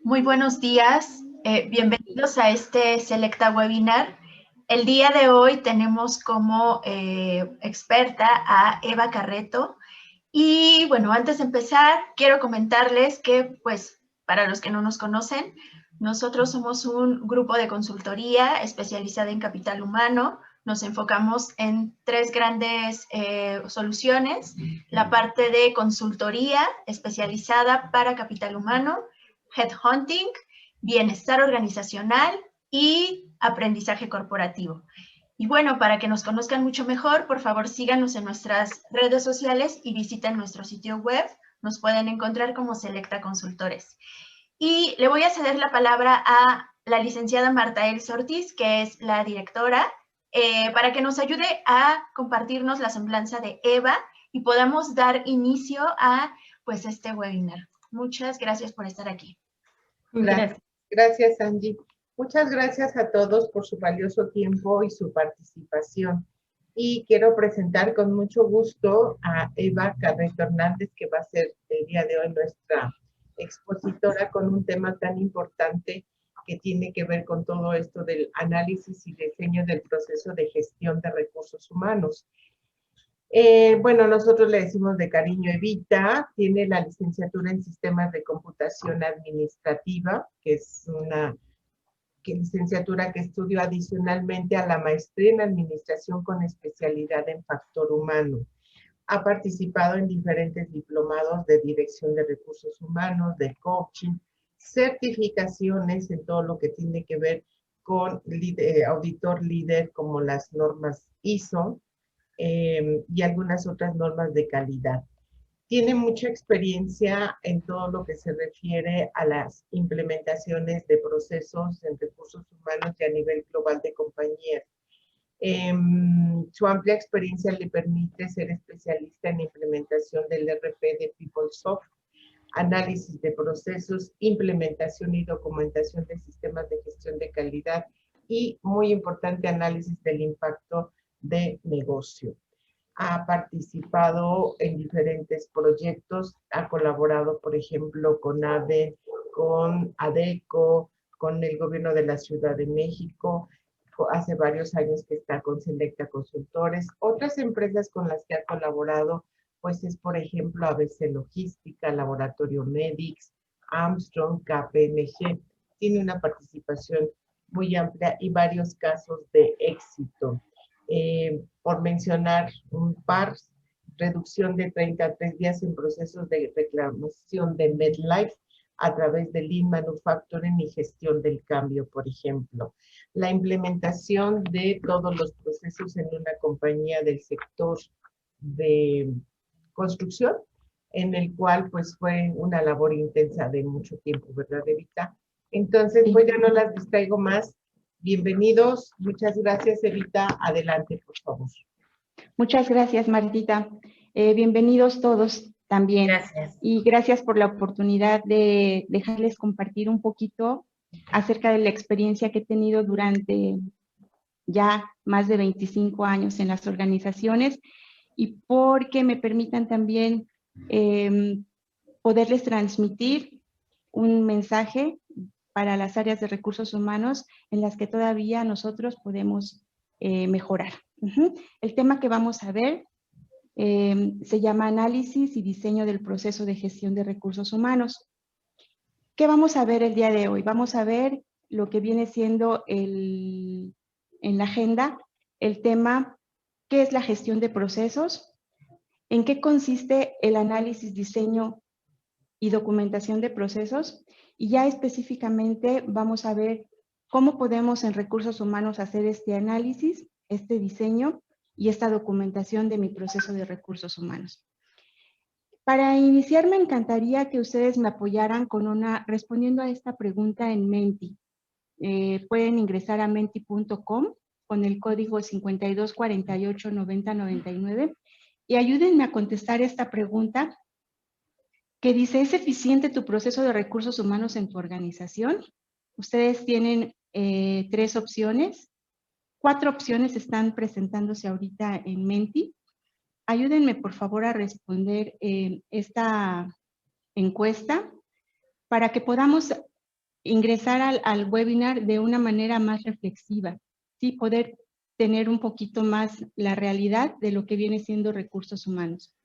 Muy buenos días, bienvenidos a este Selecta Webinar. El día de hoy tenemos como experta a Eva Carreto. Y bueno, antes de empezar, quiero comentarles que, pues, para los que no nos conocen, nosotros somos un grupo de consultoría especializada en capital humano. Nos enfocamos en tres grandes soluciones: la parte de consultoría especializada para capital humano, headhunting, bienestar organizacional y aprendizaje corporativo. Y bueno, para que nos conozcan mucho mejor, por favor síganos en nuestras redes sociales y visiten nuestro sitio web. Nos pueden encontrar como Selecta Consultores. Y le voy a ceder la palabra a la licenciada Marta Elsa Ortiz, que es la directora, para que nos ayude a compartirnos la semblanza de Eva y podamos dar inicio a pues este webinar. Muchas gracias por estar aquí. Gracias. Gracias, Angie. Muchas gracias a todos por su valioso tiempo y su participación. Y quiero presentar con mucho gusto a Eva Carreto Hernández, que va a ser el día de hoy nuestra expositora con un tema tan importante que tiene que ver con todo esto del análisis y diseño del proceso de gestión de recursos humanos. Bueno, nosotros le decimos de cariño Evita, tiene la licenciatura en Sistemas de Computación Administrativa, que es una licenciatura que estudió adicionalmente a la maestría en Administración con especialidad en Factor Humano. Ha participado en diferentes diplomados de Dirección de Recursos Humanos, de coaching, certificaciones en todo lo que tiene que ver con auditor líder como las normas ISO, y algunas otras normas de calidad. Tiene mucha experiencia en todo lo que se refiere a las implementaciones de procesos en recursos humanos y a nivel global de compañías. Su amplia experiencia le permite ser especialista en implementación del RP de PeopleSoft, análisis de procesos, implementación y documentación de sistemas de gestión de calidad y, muy importante, análisis del impacto de negocio. Ha participado en diferentes proyectos, ha colaborado, por ejemplo, con ADE, con ADECO, con el gobierno de la Ciudad de México. Hace varios años que está con Selecta Consultores. Otras empresas con las que ha colaborado, pues es, por ejemplo, ABC Logística, Laboratorio Medix, Armstrong, KPMG. Tiene una participación muy amplia y varios casos de éxito. Por mencionar un par, reducción de 33 días en procesos de reclamación de MedLife a través de Lean Manufacturing y gestión del cambio, por ejemplo. La implementación de todos los procesos en una compañía del sector de construcción, en el cual pues fue una labor intensa de mucho tiempo, ¿verdad, Evita? Entonces, pues ya no las distraigo más. Bienvenidos, muchas gracias, Evita. Adelante, por favor. Muchas gracias, Martita. Bienvenidos todos también. Gracias. Y gracias por la oportunidad de dejarles compartir un poquito acerca de la experiencia que he tenido durante ya más de 25 años en las organizaciones y porque me permitan también poderles transmitir un mensaje para las áreas de recursos humanos en las que todavía nosotros podemos mejorar. El tema que vamos a ver se llama análisis y diseño del proceso de gestión de recursos humanos. ¿Qué vamos a ver el día de hoy? Vamos a ver lo que viene siendo en la agenda, el tema, ¿qué es la gestión de procesos? ¿En qué consiste el análisis, diseño y documentación de procesos? Y ya específicamente vamos a ver cómo podemos en recursos humanos hacer este análisis, este diseño y esta documentación de mi proceso de recursos humanos. Para iniciar, me encantaría que ustedes me apoyaran respondiendo a esta pregunta en Menti. Pueden ingresar a menti.com con el código 52489099 y ayúdenme a contestar esta pregunta que dice: ¿es eficiente tu proceso de recursos humanos en tu organización? Ustedes tienen 3 opciones. 4 opciones están presentándose ahorita en Menti. Ayúdenme, por favor, a responder esta encuesta para que podamos ingresar al webinar de una manera más reflexiva, ¿sí? Poder tener un poquito más la realidad de lo que viene siendo recursos humanos.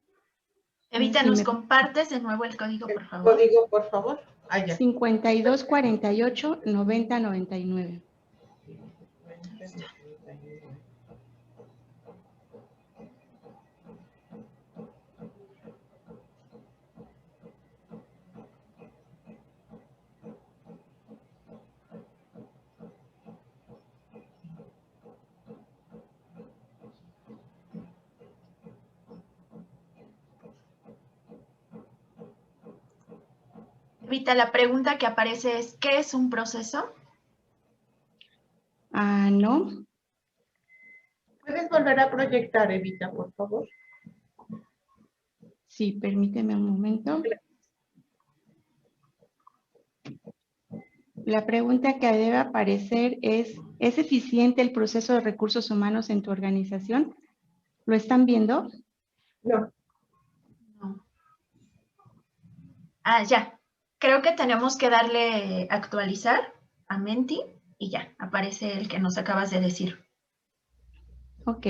Evita, Sí, ¿nos compartes de nuevo el código, por favor? Código, por favor. Allá. 5248 9099. Evita, la pregunta que aparece es, ¿qué es un proceso? No. ¿Puedes volver a proyectar, Evita, por favor? Sí, permíteme un momento. La pregunta que debe aparecer ¿es eficiente el proceso de recursos humanos en tu organización? ¿Lo están viendo? No. No. Ya. Creo que tenemos que darle actualizar a Menti y ya, aparece el que nos acabas de decir. Ok.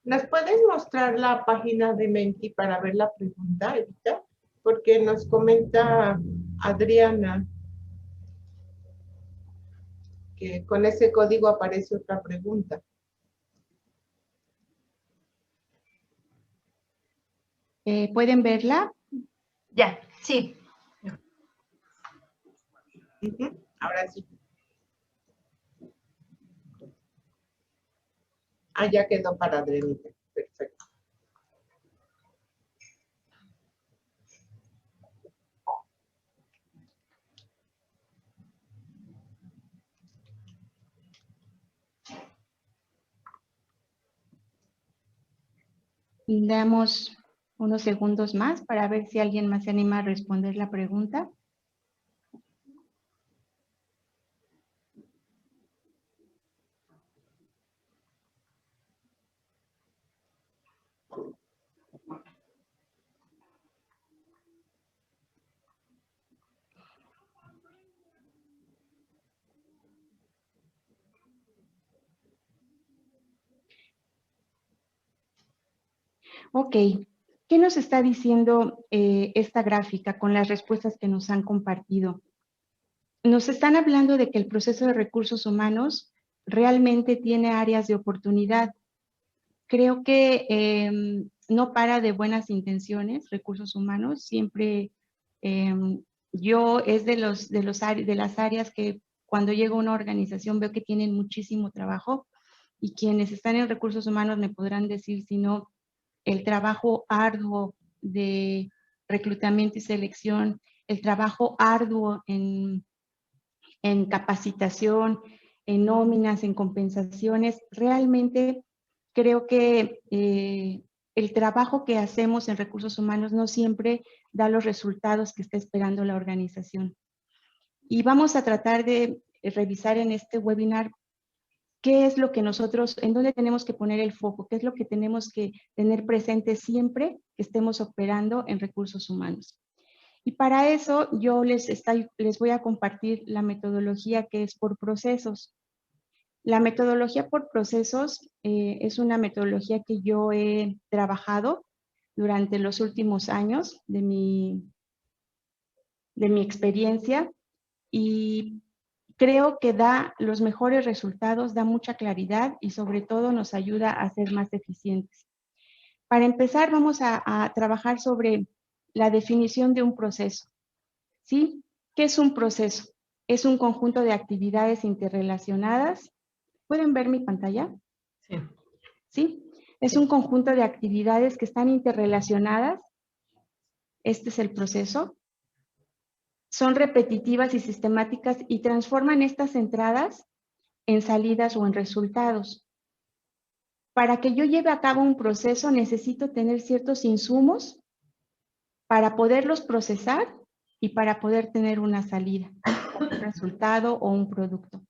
¿Nos puedes mostrar la página de Menti para ver la pregunta, Evita? Porque nos comenta Adriana que con ese código aparece otra pregunta. ¿Pueden verla? Ya, sí. Ahora sí. Ya quedó para Adrianita. Perfecto. Damos unos segundos más para ver si alguien más se anima a responder la pregunta. Ok, ¿qué nos está diciendo esta gráfica con las respuestas que nos han compartido? Nos están hablando de que el proceso de recursos humanos realmente tiene áreas de oportunidad. Creo que no para de buenas intenciones, recursos humanos. Siempre yo es de las áreas que cuando llego a una organización veo que tienen muchísimo trabajo y quienes están en recursos humanos me podrán decir si no el trabajo arduo de reclutamiento y selección, el trabajo arduo en capacitación, en nóminas, en compensaciones. Realmente creo que el trabajo que hacemos en recursos humanos no siempre da los resultados que está esperando la organización. Y vamos a tratar de revisar en este webinar qué es lo que nosotros, en dónde tenemos que poner el foco, qué es lo que tenemos que tener presente siempre que estemos operando en recursos humanos. Y para eso yo les voy a compartir la metodología que es por procesos. La metodología por procesos es una metodología que yo he trabajado durante los últimos años de mi experiencia y creo que da los mejores resultados, da mucha claridad y sobre todo nos ayuda a ser más eficientes. Para empezar, vamos a trabajar sobre la definición de un proceso. ¿Sí? ¿Qué es un proceso? Es un conjunto de actividades interrelacionadas. ¿Pueden ver mi pantalla? Sí. ¿Sí? Es un conjunto de actividades que están interrelacionadas. Este es el proceso. Son repetitivas y sistemáticas y transforman estas entradas en salidas o en resultados. Para que yo lleve a cabo un proceso necesito tener ciertos insumos para poderlos procesar y para poder tener una salida, un resultado o un producto.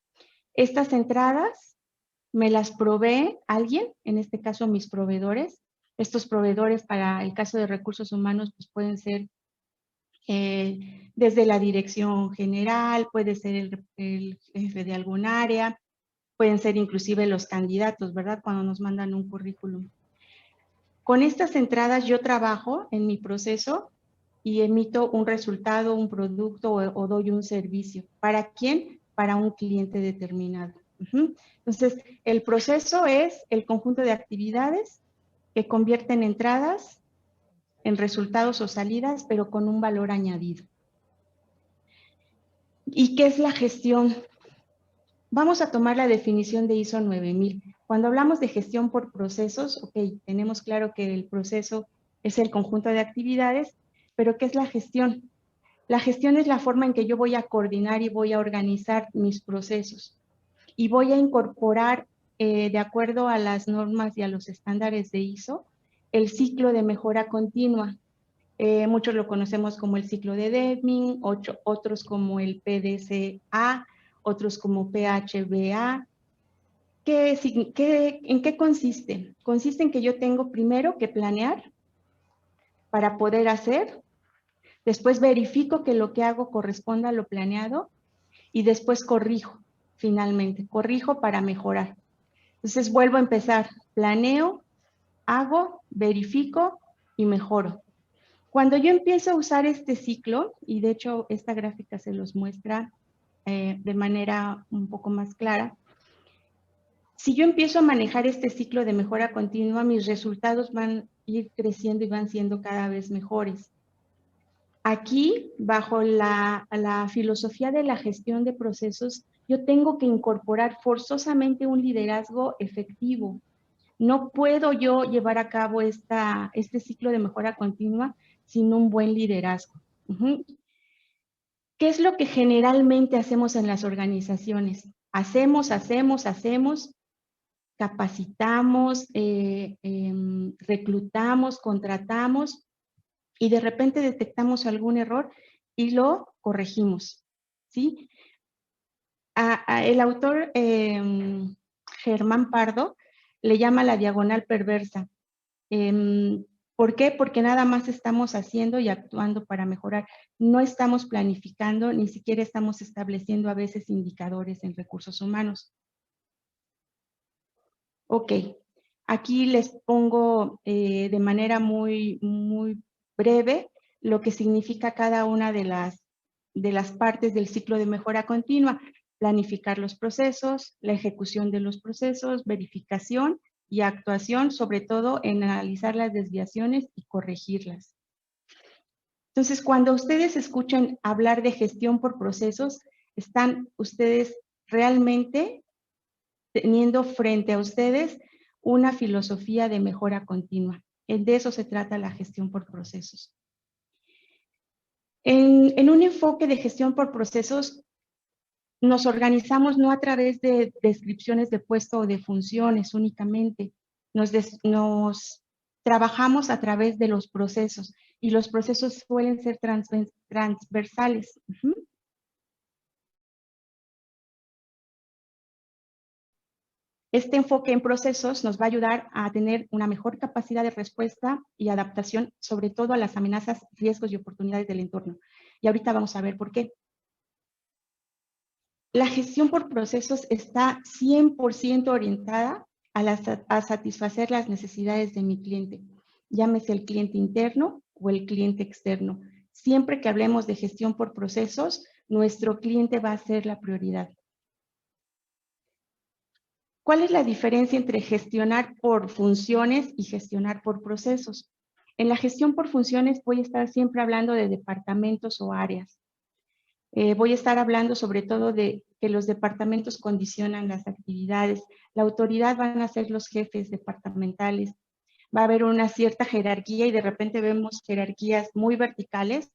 Estas entradas me las provee alguien, en este caso mis proveedores. Estos proveedores para el caso de recursos humanos pues pueden ser desde la dirección general, puede ser el jefe de algún área, pueden ser inclusive los candidatos, ¿verdad? Cuando nos mandan un currículum. Con estas entradas yo trabajo en mi proceso y emito un resultado, un producto o doy un servicio. ¿Para quién? Para un cliente determinado. Entonces, el proceso es el conjunto de actividades que convierten entradas en resultados o salidas, pero con un valor añadido. ¿Y qué es la gestión? Vamos a tomar la definición de ISO 9000. Cuando hablamos de gestión por procesos, ok, tenemos claro que el proceso es el conjunto de actividades, pero ¿qué es la gestión? La gestión es la forma en que yo voy a coordinar y voy a organizar mis procesos y voy a incorporar, de acuerdo a las normas y a los estándares de ISO, el ciclo de mejora continua. Muchos lo conocemos como el ciclo de Deming, otros como el PDCA, otros como PHBA. ¿En qué consiste? Consiste en que yo tengo primero que planear para poder hacer, después verifico que lo que hago corresponda a lo planeado y después corrijo, finalmente, corrijo para mejorar. Entonces vuelvo a empezar, planeo, hago, verifico y mejoro. Cuando yo empiezo a usar este ciclo, y de hecho esta gráfica se los muestra de manera un poco más clara, si yo empiezo a manejar este ciclo de mejora continua, mis resultados van a ir creciendo y van siendo cada vez mejores. Aquí, bajo la filosofía de la gestión de procesos, yo tengo que incorporar forzosamente un liderazgo efectivo. No puedo yo llevar a cabo este ciclo de mejora continua sin un buen liderazgo. ¿Qué es lo que generalmente hacemos en las organizaciones? Hacemos, capacitamos, reclutamos, contratamos y de repente detectamos algún error y lo corregimos, ¿sí? El autor Germán Pardo le llama la diagonal perversa. ¿Por qué? Porque nada más estamos haciendo y actuando para mejorar. No estamos planificando, ni siquiera estamos estableciendo a veces indicadores en recursos humanos. Ok, aquí les pongo de manera muy breve lo que significa cada una de las partes del ciclo de mejora continua. Planificar los procesos, la ejecución de los procesos, verificación y actuación, sobre todo en analizar las desviaciones y corregirlas. Entonces, cuando ustedes escuchan hablar de gestión por procesos, están ustedes realmente teniendo frente a ustedes una filosofía de mejora continua. De eso se trata la gestión por procesos. En un enfoque de gestión por procesos, nos organizamos no a través de descripciones de puesto o de funciones únicamente. Nos trabajamos a través de los procesos y los procesos suelen ser transversales. Este enfoque en procesos nos va a ayudar a tener una mejor capacidad de respuesta y adaptación, sobre todo a las amenazas, riesgos y oportunidades del entorno. Y ahorita vamos a ver por qué. La gestión por procesos está 100% orientada a satisfacer las necesidades de mi cliente, llámese el cliente interno o el cliente externo. Siempre que hablemos de gestión por procesos, nuestro cliente va a ser la prioridad. ¿Cuál es la diferencia entre gestionar por funciones y gestionar por procesos? En la gestión por funciones voy a estar siempre hablando de departamentos o áreas. Voy a estar hablando sobre todo de que los departamentos condicionan las actividades. La autoridad van a ser los jefes departamentales. Va a haber una cierta jerarquía y de repente vemos jerarquías muy verticales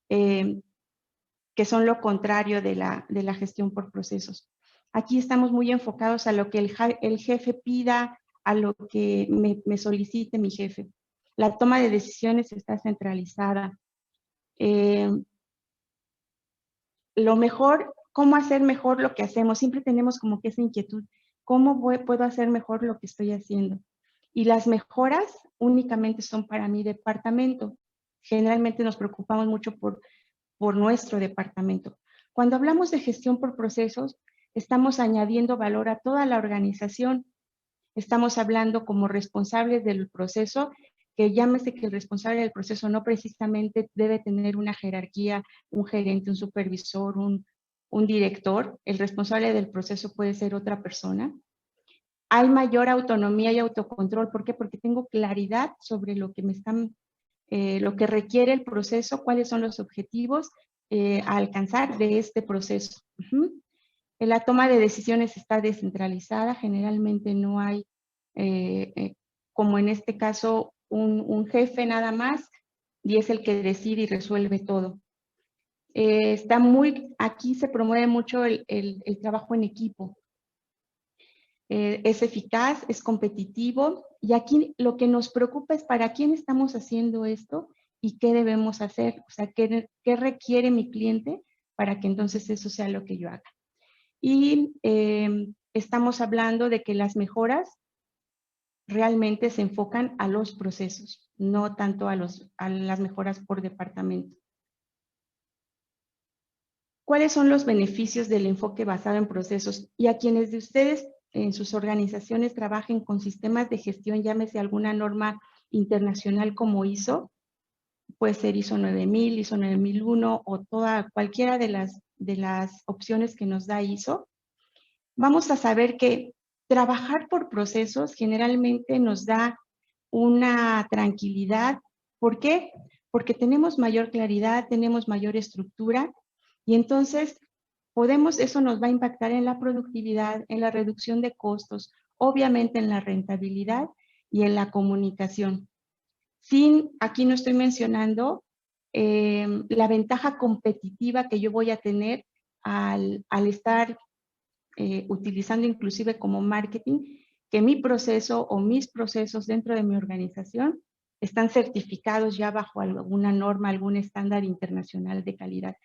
que son lo contrario de la gestión por procesos. Aquí estamos muy enfocados a lo que el jefe pida, a lo que me solicite mi jefe. La toma de decisiones está centralizada. Lo mejor, ¿cómo hacer mejor lo que hacemos? Siempre tenemos como que esa inquietud. ¿Cómo puedo hacer mejor lo que estoy haciendo? Y las mejoras únicamente son para mi departamento. Generalmente nos preocupamos mucho por nuestro departamento. Cuando hablamos de gestión por procesos, estamos añadiendo valor a toda la organización. Estamos hablando como responsables del proceso, que llámese que el responsable del proceso no precisamente debe tener una jerarquía, un gerente, un supervisor, un director. El responsable del proceso puede ser otra persona. Hay mayor autonomía y autocontrol. ¿Por qué? Porque tengo claridad sobre lo que lo que requiere el proceso, cuáles son los objetivos a alcanzar de este proceso. La toma de decisiones está descentralizada, generalmente no hay, como en este caso, un jefe nada más, y es el que decide y resuelve todo. Aquí se promueve mucho el trabajo en equipo. Es eficaz, es competitivo, y aquí lo que nos preocupa es para quién estamos haciendo esto y qué debemos hacer, o sea, qué requiere mi cliente para que entonces eso sea lo que yo haga. Y estamos hablando de que las mejoras realmente se enfocan a los procesos, no tanto a las mejoras por departamento. ¿Cuáles son los beneficios del enfoque basado en procesos? Y a quienes de ustedes en sus organizaciones trabajen con sistemas de gestión, llámese alguna norma internacional como ISO, puede ser ISO 9000, ISO 9001 o cualquiera de las opciones que nos da ISO, vamos a saber que trabajar por procesos generalmente nos da una tranquilidad. ¿Por qué? Porque tenemos mayor claridad, tenemos mayor estructura y entonces eso nos va a impactar en la productividad, en la reducción de costos, obviamente en la rentabilidad y en la comunicación. Aquí no estoy mencionando la ventaja competitiva que yo voy a tener al estar utilizando inclusive como marketing, que mi proceso o mis procesos dentro de mi organización están certificados ya bajo alguna norma, algún estándar internacional de calidad.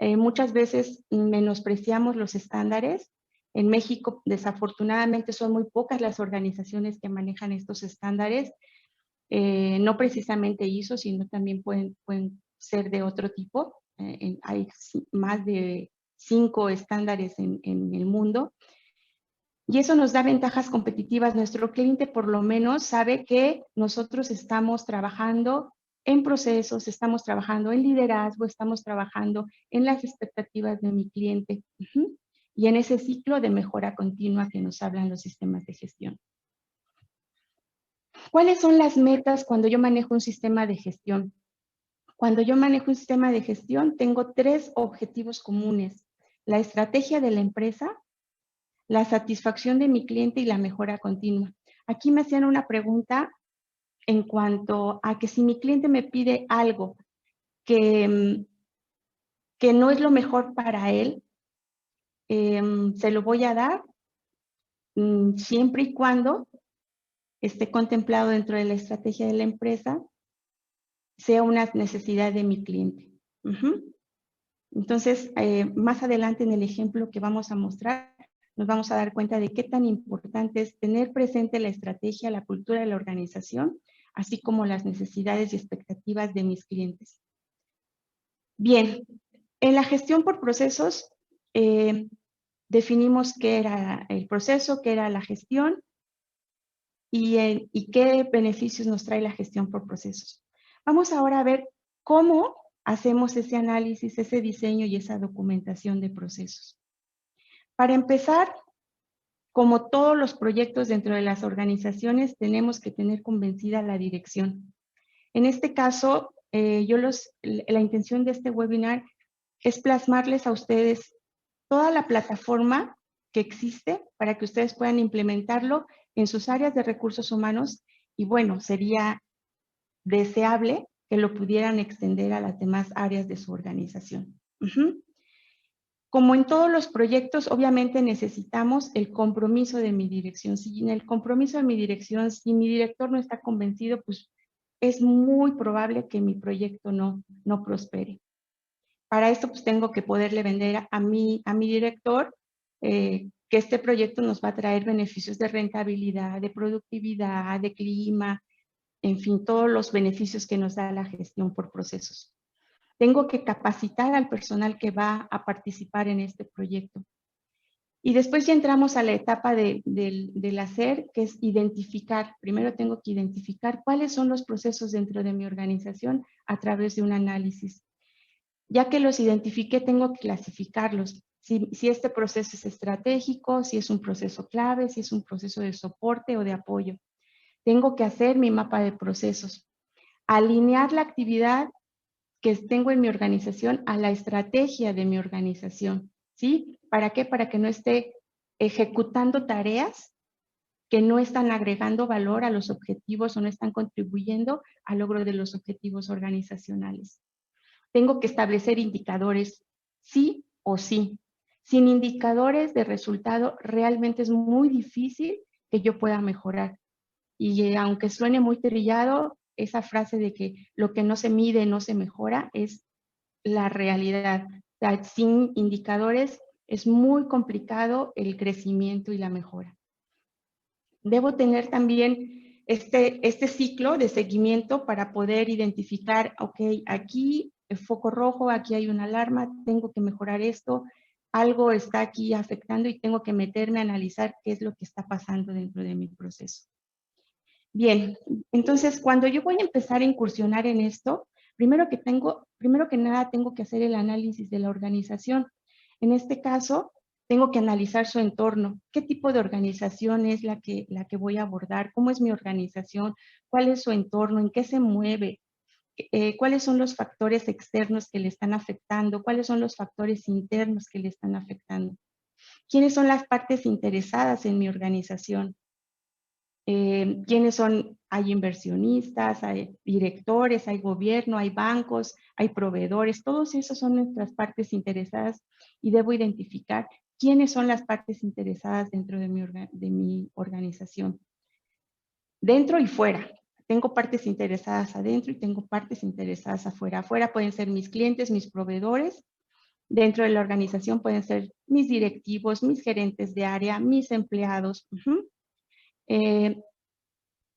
Muchas veces menospreciamos los estándares. En México, desafortunadamente, son muy pocas las organizaciones que manejan estos estándares, no precisamente ISO, sino también pueden ser de otro tipo. Hay más de 5 estándares en el mundo. Y eso nos da ventajas competitivas. Nuestro cliente por lo menos sabe que nosotros estamos trabajando en procesos, estamos trabajando en liderazgo, estamos trabajando en las expectativas de mi cliente. Y en ese ciclo de mejora continua que nos hablan los sistemas de gestión. ¿Cuáles son las metas cuando yo manejo un sistema de gestión? Cuando yo manejo un sistema de gestión, tengo 3 objetivos comunes: la estrategia de la empresa, la satisfacción de mi cliente y la mejora continua. Aquí me hacían una pregunta en cuanto a que si mi cliente me pide algo que no es lo mejor para él, se lo voy a dar siempre y cuando esté contemplado dentro de la estrategia de la empresa, sea una necesidad de mi cliente. Entonces, más adelante en el ejemplo que vamos a mostrar, nos vamos a dar cuenta de qué tan importante es tener presente la estrategia, la cultura de la organización, así como las necesidades y expectativas de mis clientes. Bien, en la gestión por procesos, definimos qué era el proceso, qué era la gestión y qué beneficios nos trae la gestión por procesos. Vamos ahora a ver cómo hacemos ese análisis, ese diseño y esa documentación de procesos. Para empezar, como todos los proyectos dentro de las organizaciones, tenemos que tener convencida la dirección. En este caso, la intención de este webinar es plasmarles a ustedes toda la plataforma que existe para que ustedes puedan implementarlo en sus áreas de recursos humanos y bueno, sería deseable que lo pudieran extender a las demás áreas de su organización. Como en todos los proyectos, obviamente necesitamos el compromiso de mi dirección. Sin el compromiso de mi dirección, si mi director no está convencido, pues es muy probable que mi proyecto no prospere. Para esto, pues tengo que poderle vender a mi director que este proyecto nos va a traer beneficios de rentabilidad, de productividad, de clima, en fin, todos los beneficios que nos da la gestión por procesos. Tengo que capacitar al personal que va a participar en este proyecto. Y después ya entramos a la etapa del hacer, que es identificar. Primero tengo que identificar cuáles son los procesos dentro de mi organización a través de un análisis. Ya que los identifiqué, tengo que clasificarlos. Si este proceso es estratégico, si es un proceso clave, si es un proceso de soporte o de apoyo. Tengo que hacer mi mapa de procesos. Alinear la actividad que tengo en mi organización a la estrategia de mi organización, ¿sí? ¿Para qué? Para que no esté ejecutando tareas que no están agregando valor a los objetivos o no están contribuyendo al logro de los objetivos organizacionales. Tengo que establecer indicadores, sí o sí. Sin indicadores de resultado, realmente es muy difícil que yo pueda mejorar. Y aunque suene muy trillado, esa frase de que lo que no se mide no se mejora es la realidad. O sea, sin indicadores es muy complicado el crecimiento y la mejora. Debo tener también este ciclo de seguimiento para poder identificar, ok, aquí el foco rojo, aquí hay una alarma, tengo que mejorar esto, algo está aquí afectando y tengo que meterme a analizar qué es lo que está pasando dentro de mi proceso. Bien, entonces cuando yo voy a empezar a incursionar en esto, primero que nada tengo que hacer el análisis de la organización. En este caso, tengo que analizar su entorno. ¿Qué tipo de organización es la que voy a abordar? ¿Cómo es mi organización? ¿Cuál es su entorno? ¿En qué se mueve? ¿Cuáles son los factores externos que le están afectando? ¿Cuáles son los factores internos que le están afectando? ¿Quiénes son las partes interesadas en mi organización? ¿Quiénes son? Hay inversionistas, hay directores, hay gobierno, hay bancos, hay proveedores, todos esos son nuestras partes interesadas y debo identificar quiénes son las partes interesadas dentro de mi organización. Dentro y fuera. Tengo partes interesadas adentro y tengo partes interesadas afuera. Afuera pueden ser mis clientes, mis proveedores. Dentro de la organización pueden ser mis directivos, mis gerentes de área, mis empleados.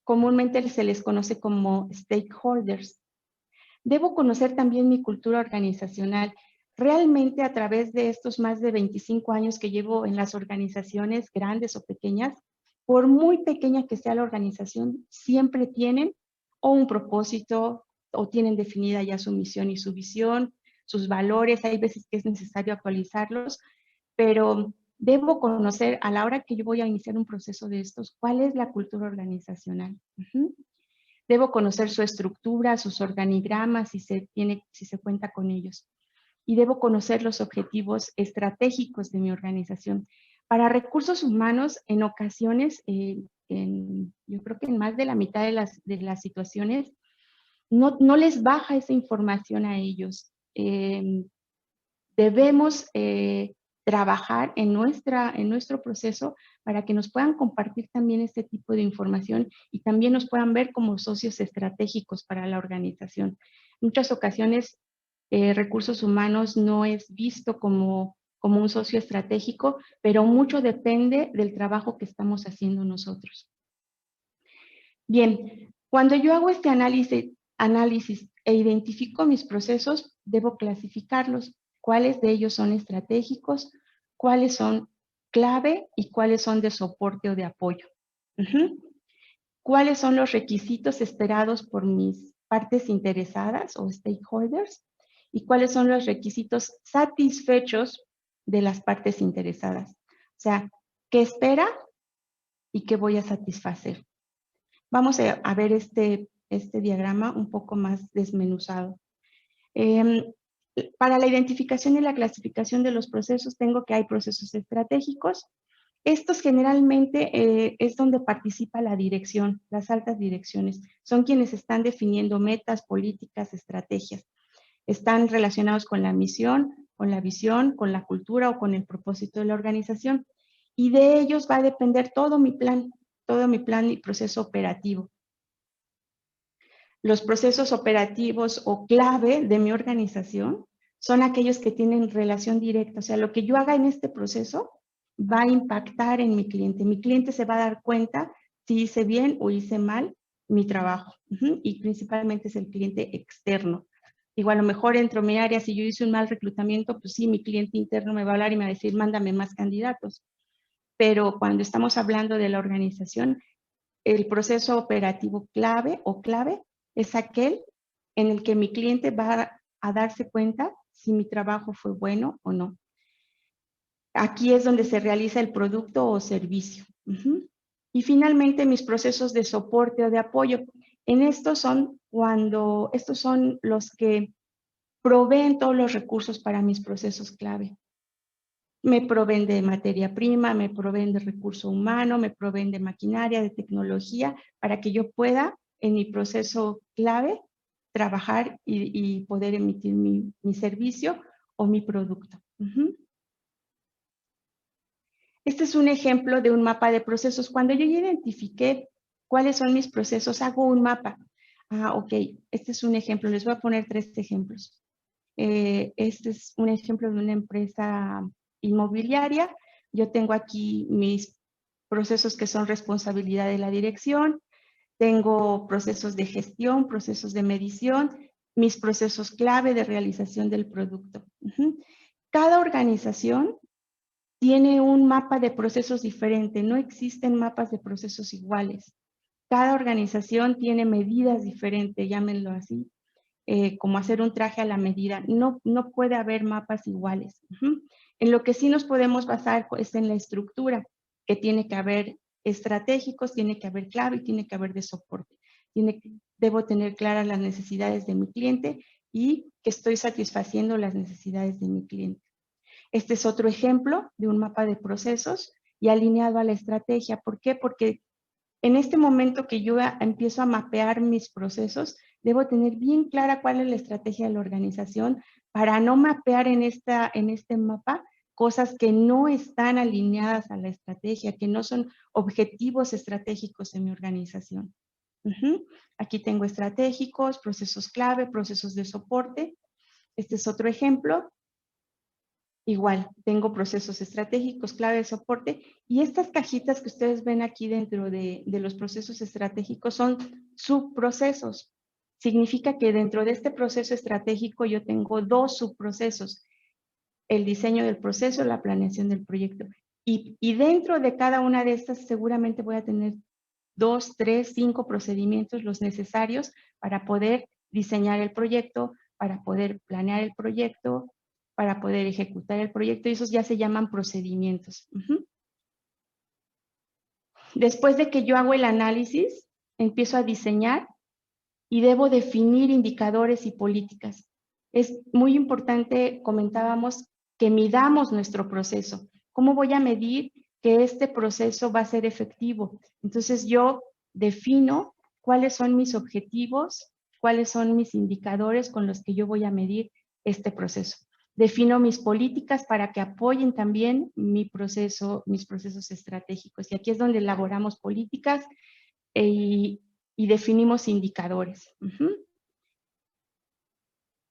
Comúnmente se les conoce como stakeholders. Debo conocer también mi cultura organizacional. Realmente a través de estos más de 25 años que llevo en las organizaciones grandes o pequeñas, por muy pequeña que sea la organización, siempre tienen o un propósito o tienen definida ya su misión y su visión, sus valores. Hay veces que es necesario actualizarlos, pero debo conocer a la hora que yo voy a iniciar un proceso de estos, cuál es la cultura organizacional. Debo conocer su estructura, sus organigramas, si se cuenta con ellos. Y debo conocer los objetivos estratégicos de mi organización. Para recursos humanos, en ocasiones, yo creo que en más de la mitad de las situaciones, no les baja esa información a ellos. Debemos trabajar en nuestro proceso para que nos puedan compartir también este tipo de información y también nos puedan ver como socios estratégicos para la organización. En muchas ocasiones, recursos humanos no es visto como un socio estratégico, pero mucho depende del trabajo que estamos haciendo nosotros. Bien, cuando yo hago este análisis e identifico mis procesos, debo clasificarlos. ¿Cuáles de ellos son estratégicos? ¿Cuáles son clave? ¿Y cuáles son de soporte o de apoyo? ¿Cuáles son los requisitos esperados por mis partes interesadas o stakeholders? ¿Y cuáles son los requisitos satisfechos de las partes interesadas? O sea, ¿qué espera y qué voy a satisfacer? Vamos a ver este diagrama un poco más desmenuzado. Para la identificación y la clasificación de los procesos, tengo que hay procesos estratégicos. Estos generalmente es donde participa la dirección, las altas direcciones. Son quienes están definiendo metas, políticas, estrategias. Están relacionados con la misión, con la visión, con la cultura o con el propósito de la organización. Y de ellos va a depender todo mi plan y proceso operativo. Los procesos operativos o clave de mi organización son aquellos que tienen relación directa. O sea, lo que yo haga en este proceso va a impactar en mi cliente. Mi cliente se va a dar cuenta si hice bien o hice mal mi trabajo. Y principalmente es el cliente externo. Igual a lo mejor entro en mi área, si yo hice un mal reclutamiento, pues sí, mi cliente interno me va a hablar y me va a decir, mándame más candidatos. Pero cuando estamos hablando de la organización, el proceso operativo clave es aquel en el que mi cliente va a darse cuenta si mi trabajo fue bueno o no. Aquí es donde se realiza el producto o servicio. Y finalmente mis procesos de soporte o de apoyo. Estos son los que proveen todos los recursos para mis procesos clave. Me proveen de materia prima, me proveen de recurso humano, me proveen de maquinaria, de tecnología, para que yo pueda, en mi proceso clave, trabajar y poder emitir mi servicio o mi producto. Este es un ejemplo de un mapa de procesos. Cuando yo ya identifiqué cuáles son mis procesos, hago un mapa. Ok, este es un ejemplo. Les voy a poner 3 ejemplos. Este es un ejemplo de una empresa inmobiliaria. Yo tengo aquí mis procesos que son responsabilidad de la dirección, tengo procesos de gestión, procesos de medición, mis procesos clave de realización del producto. Cada organización tiene un mapa de procesos diferente, no existen mapas de procesos iguales. Cada organización tiene medidas diferentes, llámenlo así. Como hacer un traje a la medida. No puede haber mapas iguales. En lo que sí nos podemos basar es en la estructura, que tiene que haber estratégicos, tiene que haber clave y tiene que haber de soporte. Debo tener claras las necesidades de mi cliente y que estoy satisfaciendo las necesidades de mi cliente. Este es otro ejemplo de un mapa de procesos y alineado a la estrategia. ¿Por qué? Porque en este momento que yo empiezo a mapear mis procesos, debo tener bien clara cuál es la estrategia de la organización para no mapear en este mapa cosas que no están alineadas a la estrategia, que no son objetivos estratégicos de mi organización. Aquí tengo estratégicos, procesos clave, procesos de soporte. Este es otro ejemplo. Igual, tengo procesos estratégicos, clave de soporte, y estas cajitas que ustedes ven aquí dentro de los procesos estratégicos son subprocesos. Significa que dentro de este proceso estratégico yo tengo 2 subprocesos, el diseño del proceso, la planeación del proyecto. Y dentro de cada una de estas seguramente voy a tener 2, 3, 5 procedimientos los necesarios para poder diseñar el proyecto, para poder planear el proyecto, para poder ejecutar el proyecto, y esos ya se llaman procedimientos. Después de que yo hago el análisis, empiezo a diseñar y debo definir indicadores y políticas. Es muy importante, comentábamos, que midamos nuestro proceso. ¿Cómo voy a medir que este proceso va a ser efectivo? Entonces yo defino cuáles son mis objetivos, cuáles son mis indicadores con los que yo voy a medir este proceso. Defino mis políticas para que apoyen también mis procesos estratégicos. Y aquí es donde elaboramos políticas y definimos indicadores.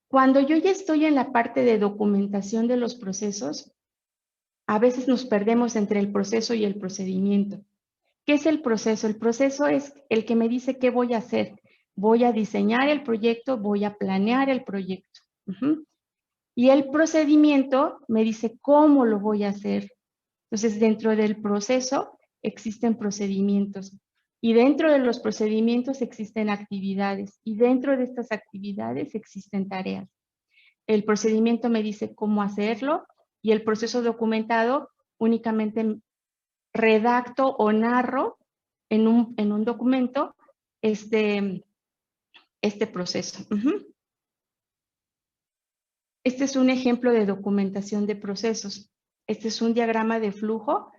Cuando yo ya estoy en la parte de documentación de los procesos, a veces nos perdemos entre el proceso y el procedimiento. ¿Qué es el proceso? El proceso es el que me dice qué voy a hacer. Voy a diseñar el proyecto, voy a planear el proyecto. Y el procedimiento me dice cómo lo voy a hacer. Entonces, dentro del proceso existen procedimientos. Y dentro de los procedimientos existen actividades. Y dentro de estas actividades existen tareas. El procedimiento me dice cómo hacerlo y el proceso documentado únicamente redacto o narro en un documento este proceso. Este es un ejemplo de documentación de procesos. Este es un diagrama de flujo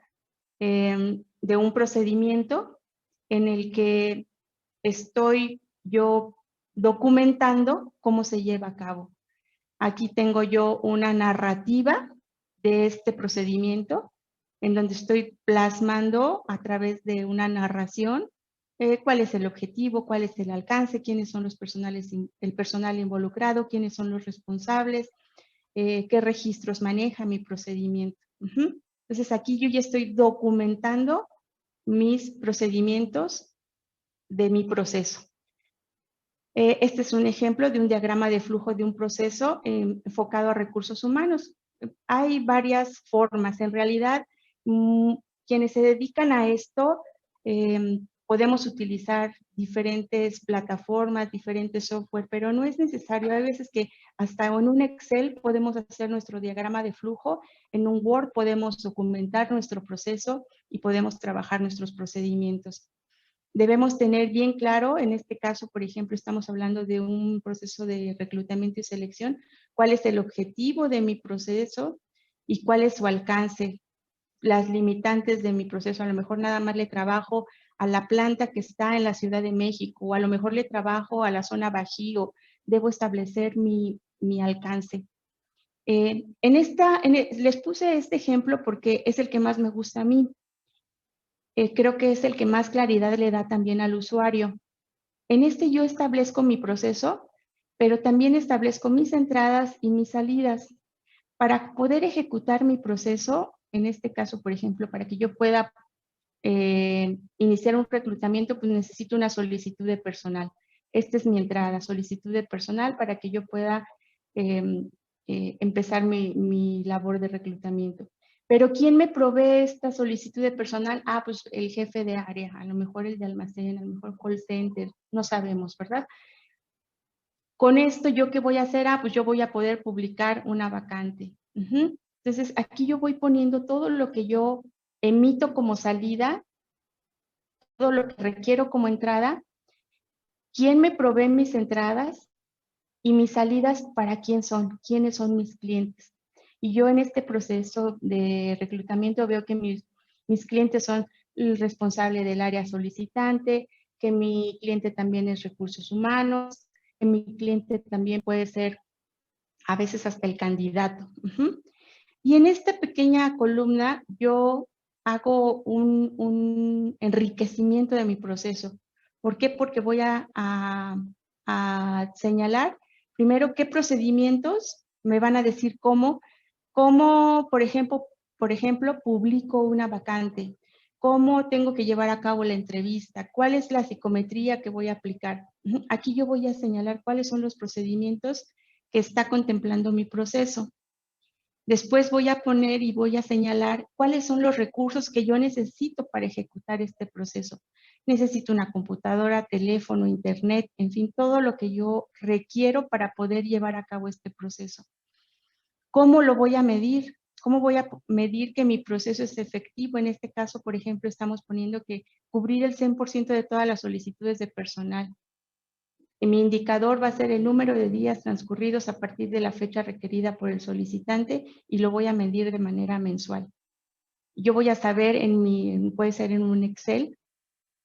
de un procedimiento en el que estoy yo documentando cómo se lleva a cabo. Aquí tengo yo una narrativa de este procedimiento, en donde estoy plasmando a través de una narración cuál es el objetivo, cuál es el alcance, quiénes son los el personal involucrado, quiénes son los responsables, qué registros maneja mi procedimiento. Entonces aquí yo ya estoy documentando mis procedimientos de mi proceso. Este es un ejemplo de un diagrama de flujo de un proceso enfocado a recursos humanos. Hay varias formas. En realidad, quienes se dedican a esto, podemos utilizar diferentes plataformas, diferentes software, pero no es necesario. Hay veces que hasta en un Excel podemos hacer nuestro diagrama de flujo, en un Word podemos documentar nuestro proceso y podemos trabajar nuestros procedimientos. Debemos tener bien claro, en este caso, por ejemplo, estamos hablando de un proceso de reclutamiento y selección, cuál es el objetivo de mi proceso y cuál es su alcance, las limitantes de mi proceso. A lo mejor nada más le trabajo a la planta que está en la Ciudad de México, o a lo mejor le trabajo a la zona Bajío. Debo establecer mi alcance. Les puse este ejemplo porque es el que más me gusta a mí. Creo que es el que más claridad le da también al usuario. En este yo establezco mi proceso, pero también establezco mis entradas y mis salidas. Para poder ejecutar mi proceso, en este caso, por ejemplo, para que yo pueda iniciar un reclutamiento, pues necesito una solicitud de personal. Esta es mi entrada, solicitud de personal para que yo pueda empezar mi labor de reclutamiento. Pero ¿quién me provee esta solicitud de personal? Ah, pues el jefe de área, a lo mejor el de almacén, a lo mejor call center, no sabemos, ¿verdad? Con esto, ¿yo qué voy a hacer? Ah, pues yo voy a poder publicar una vacante. Entonces, aquí yo voy poniendo todo lo que yo emito como salida, todo lo que requiero como entrada, quién me provee mis entradas y mis salidas, para quién son, quiénes son mis clientes. Y yo en este proceso de reclutamiento veo que mis clientes son el responsable del área solicitante, que mi cliente también es recursos humanos, que mi cliente también puede ser a veces hasta el candidato. Y en esta pequeña columna yo hago un enriquecimiento de mi proceso. ¿Por qué? Porque voy a señalar primero qué procedimientos me van a decir cómo, por ejemplo, publico una vacante, cómo tengo que llevar a cabo la entrevista, cuál es la psicometría que voy a aplicar. Aquí yo voy a señalar cuáles son los procedimientos que está contemplando mi proceso. Después voy a poner y voy a señalar cuáles son los recursos que yo necesito para ejecutar este proceso. Necesito una computadora, teléfono, internet, en fin, todo lo que yo requiero para poder llevar a cabo este proceso. ¿Cómo lo voy a medir? ¿Cómo voy a medir que mi proceso es efectivo? En este caso, por ejemplo, estamos poniendo que cubrir el 100% de todas las solicitudes de personal. Mi indicador va a ser el número de días transcurridos a partir de la fecha requerida por el solicitante y lo voy a medir de manera mensual. Yo voy a saber, puede ser en un Excel,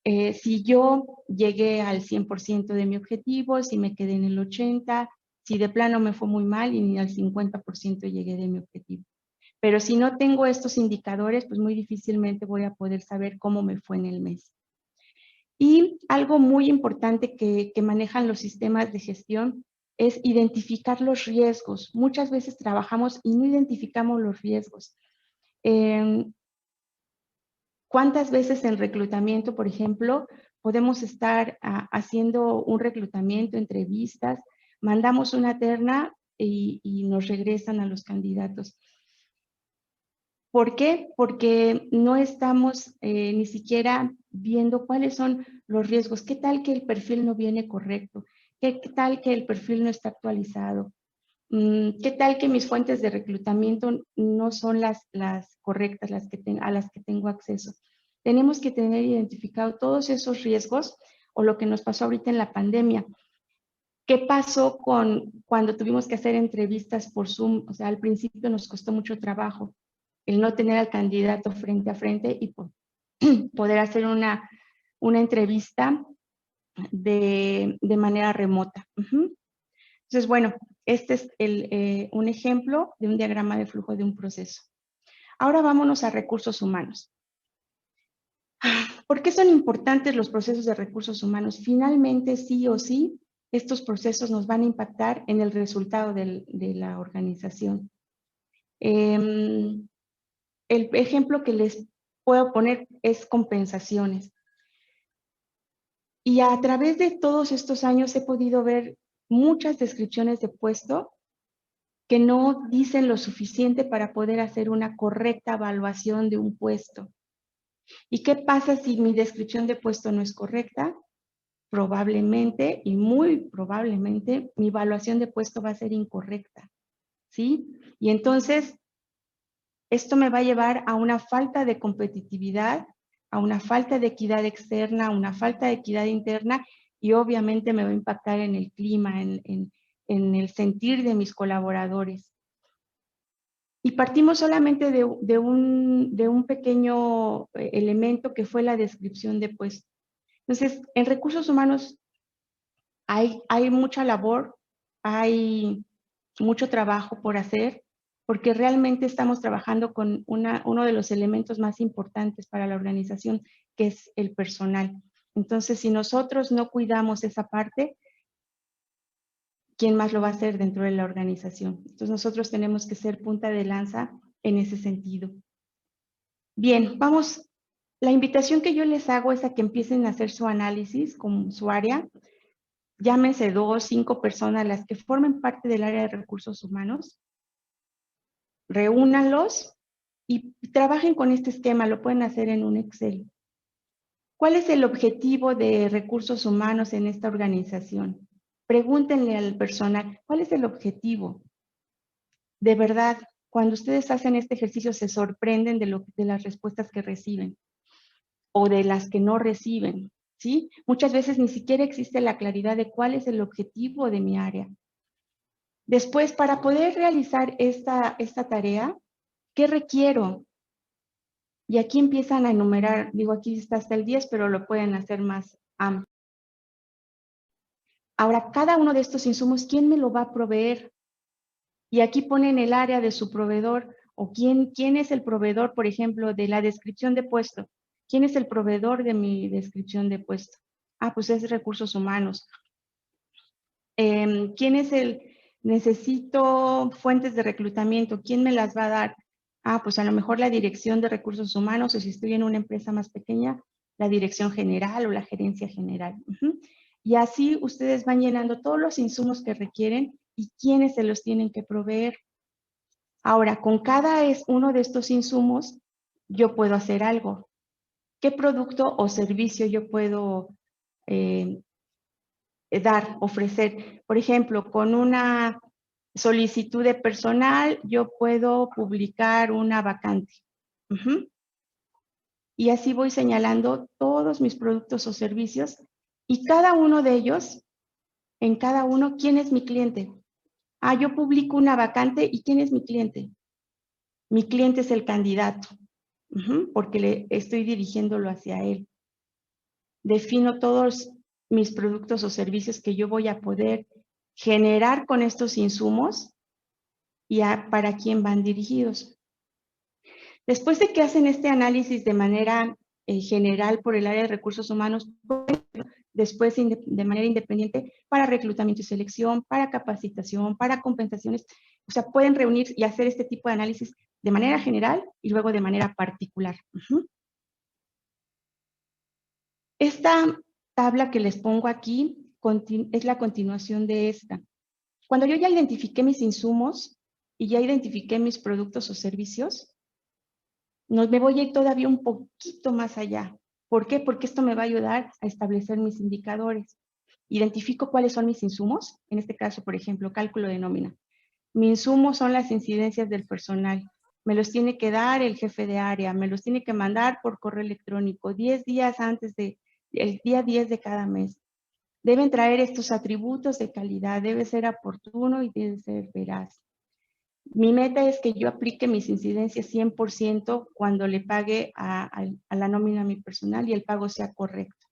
si yo llegué al 100% de mi objetivo, si me quedé en el 80%, si de plano me fue muy mal y ni al 50% llegué de mi objetivo. Pero si no tengo estos indicadores, pues muy difícilmente voy a poder saber cómo me fue en el mes. Y algo muy importante que manejan los sistemas de gestión es identificar los riesgos. Muchas veces trabajamos y no identificamos los riesgos. ¿Cuántas veces en reclutamiento, por ejemplo, podemos estar haciendo un reclutamiento, entrevistas, mandamos una terna y nos regresan a los candidatos? ¿Por qué? Porque no estamos ni siquiera viendo cuáles son los riesgos. ¿Qué tal que el perfil no viene correcto? ¿Qué tal que el perfil no está actualizado? ¿Qué tal que mis fuentes de reclutamiento no son las correctas, a las que tengo acceso? Tenemos que tener identificado todos esos riesgos, o lo que nos pasó ahorita en la pandemia. ¿Qué pasó cuando tuvimos que hacer entrevistas por Zoom? O sea, al principio nos costó mucho trabajo el no tener al candidato frente a frente y poder hacer una entrevista de manera remota. Entonces, bueno, Este es un ejemplo de un diagrama de flujo de un proceso. Ahora vámonos a recursos humanos. ¿Por qué son importantes los procesos de recursos humanos? Finalmente, sí o sí, estos procesos nos van a impactar en el resultado de la organización. El ejemplo que les puedo poner es compensaciones. Y a través de todos estos años he podido ver muchas descripciones de puesto que no dicen lo suficiente para poder hacer una correcta evaluación de un puesto. ¿Y qué pasa si mi descripción de puesto no es correcta? Probablemente, y muy probablemente, mi evaluación de puesto va a ser incorrecta, ¿sí? Y entonces, esto me va a llevar a una falta de competitividad, a una falta de equidad externa, a una falta de equidad interna, y obviamente me va a impactar en el clima, en el sentir de mis colaboradores. Y partimos solamente de un pequeño elemento que fue la descripción de puesto. Entonces, en recursos humanos hay mucha labor, hay mucho trabajo por hacer, porque realmente estamos trabajando con uno de los elementos más importantes para la organización, que es el personal. Entonces, si nosotros no cuidamos esa parte, ¿quién más lo va a hacer dentro de la organización? Entonces, nosotros tenemos que ser punta de lanza en ese sentido. Bien, vamos. La invitación que yo les hago es a que empiecen a hacer su análisis con su área. Llámense 2, 5 personas las que formen parte del área de recursos humanos. Reúnanlos y trabajen con este esquema. Lo pueden hacer en un Excel. ¿Cuál es el objetivo de recursos humanos en esta organización? Pregúntenle al personal, ¿cuál es el objetivo? De verdad, cuando ustedes hacen este ejercicio se sorprenden de las respuestas que reciben o de las que no reciben, ¿sí? Muchas veces ni siquiera existe la claridad de cuál es el objetivo de mi área. Después, para poder realizar esta tarea, ¿qué requiero? Y aquí empiezan a enumerar, digo, aquí está hasta el 10, pero lo pueden hacer más amplio. Ahora, cada uno de estos insumos, ¿quién me lo va a proveer? Y aquí ponen el área de su proveedor, o quién es el proveedor, por ejemplo, de la descripción de puesto. ¿Quién es el proveedor de mi descripción de puesto? Ah, pues es recursos humanos. ¿Quién es necesito fuentes de reclutamiento? ¿Quién me las va a dar? Ah, pues a lo mejor la dirección de recursos humanos, o si estoy en una empresa más pequeña, la dirección general o la gerencia general. Y así ustedes van llenando todos los insumos que requieren y quiénes se los tienen que proveer. Ahora, con cada uno de estos insumos, yo puedo hacer algo. ¿Qué producto o servicio yo puedo ofrecer? Por ejemplo, con una solicitud de personal, yo puedo publicar una vacante. Y así voy señalando todos mis productos o servicios y cada uno de ellos, en cada uno, ¿quién es mi cliente? Ah, yo publico una vacante y ¿quién es mi cliente? Mi cliente es el candidato, porque le estoy dirigiéndolo hacia él. Defino todos mis productos o servicios que yo voy a poder generar con estos insumos y para quién van dirigidos. Después de que hacen este análisis de manera general por el área de recursos humanos, después de manera independiente para reclutamiento y selección, para capacitación, para compensaciones, o sea, pueden reunir y hacer este tipo de análisis de manera general y luego de manera particular. Esta tabla que les pongo aquí es la continuación de esta. Cuando yo ya identifiqué mis insumos y ya identifiqué mis productos o servicios, me voy a ir todavía un poquito más allá. ¿Por qué? Porque esto me va a ayudar a establecer mis indicadores. Identifico cuáles son mis insumos, en este caso, por ejemplo, cálculo de nómina. Mi insumo son las incidencias del personal. Me los tiene que dar el jefe de área, me los tiene que mandar por correo electrónico 10 días antes del día 10 de cada mes. Deben traer estos atributos de calidad, debe ser oportuno y debe ser veraz. Mi meta es que yo aplique mis incidencias 100% cuando le pague a la nómina a mi personal y el pago sea correcto.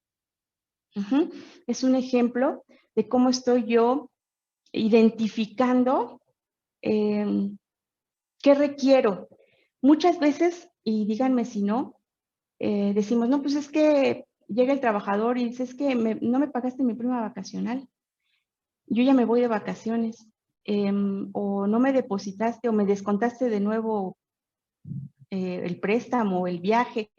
Es un ejemplo de cómo estoy yo identificando qué requiero. Muchas veces, y díganme si no, decimos, no, pues es que llega el trabajador y dice, es que no me pagaste mi prima vacacional, yo ya me voy de vacaciones, o no me depositaste o me descontaste de nuevo el préstamo, el viaje.